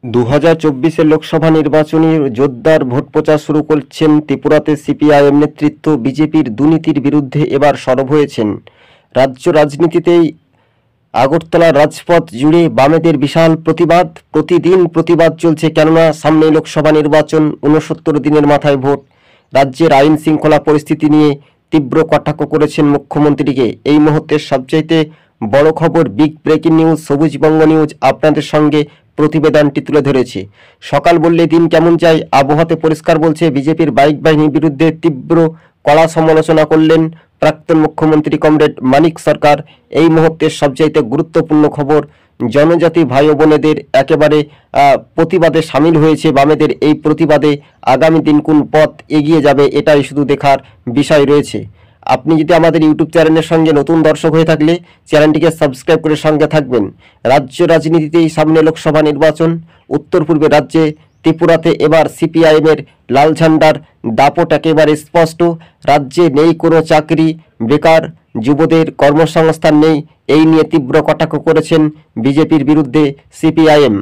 2024-এর লোকসভা নির্বাচনী জোরদার ভোট প্রচার শুরু করছেন ত্রিপুরাতে সিপিআইএম নেতৃত্ব। বিজেপির দুর্নীতির বিরুদ্ধে এবার সরব হয়েছেন। রাজ্য রাজনীতিতেই আগরতলার রাজপথ জুড়ে বামেদের বিশাল প্রতিবাদ। প্রতিদিন প্রতিবাদ চলছে, কেননা সামনে লোকসভা নির্বাচন, 69 দিনের মাথায় ভোট। রাজ্যের আইন শৃঙ্খলা পরিস্থিতি নিয়ে তীব্র কটাক্ষ করেছেন মুখ্যমন্ত্রীকে। এই মুহূর্তের সবচাইতে বড় খবর, big breaking news. Sabujbanga news আপনাদের সঙ্গে প্রতিবেদনটি তুলে ধরেছে। সকাল বললে দিন কেমন যায়, আবহাওয়াতে পরিষ্কার বলছে। বিজেপির বাইক বাহিনীর বিরুদ্ধে তীব্র কড়া সমালোচনা করলেন প্রাক্তন মুখ্যমন্ত্রী কমরেড মানিক সরকার। এই মুহূর্তের সবচাইতে গুরুত্বপূর্ণ খবর, জনজাতি ভাই ও বোনেদের একেবারে প্রতিবাদে সামিল হয়েছে বামেদের। এই প্রতিবাদে আগামী দিন কোন পথ এগিয়ে যাবে, এটাই শুধু দেখার বিষয় রয়েছে। আপনি যদি আমাদের ইউটিউব চ্যানেলের সঙ্গে নতুন দর্শক হয়ে থাকলে চ্যানেলটিকে সাবস্ক্রাইব করে সঙ্গে থাকবেন। রাজ্য রাজনীতিতেই সামনে লোকসভা নির্বাচন। উত্তর পূর্বে রাজ্যে ত্রিপুরাতে এবার সিপিআইএমের লাল ঝান্ডার দাপট একেবারে স্পষ্ট। রাজ্যে নেই কোনো চাকরি, বেকার, যুবদের কর্মসংস্থান নেই, এই নিয়ে তীব্র কটাক্ষ করেছেন বিজেপির বিরুদ্ধে সিপিআইএম।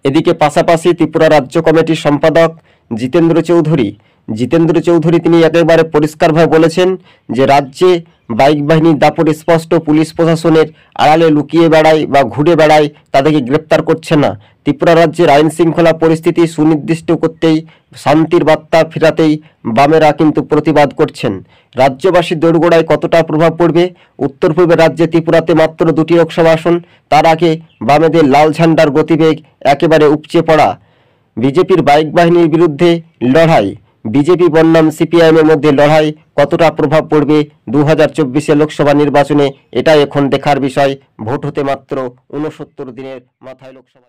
এদিকে পাশাপাশি ত্রিপুরা রাজ্য কমিটির সম্পাদক জিতেন্দ্র চৌধুরী তিনি একেবারে পরিষ্কারভাবে বলেছেন যে রাজ্যে বাইক বাহিনীর দাপট স্পষ্ট। পুলিশ প্রশাসনের আড়ালে লুকিয়ে বেড়ায় বা ঘুরে বেড়ায়, তাদেরকে গ্রেপ্তার করছে না। ত্রিপুরা রাজ্যের আইন শৃঙ্খলা পরিস্থিতি সুনির্দিষ্ট করতেই, শান্তির বার্তা ফেরাতেই বামেরা কিন্তু প্রতিবাদ করছেন। রাজ্যবাসীর দোরগোড়ায় কতটা প্রভাব পড়বে? উত্তর পূর্বের রাজ্যে ত্রিপুরাতে মাত্র 2টি লোকসভা আসন, তার আগে বামেদের লাল ঝান্ডার গতিবেগ একেবারে উপচে পড়া। বিজেপির বাইক বাহিনীর বিরুদ্ধে লড়াই, বিজেপি বনাম সিপিআইএমের মধ্যে লড়াই, কতটা প্রভাব পড়বে 2024-এর লোকসভা নির্বাচনে, এটাই এখন দেখার বিষয়। ভোট হতে মাত্র 69 দিনের মাথায় লোকসভা।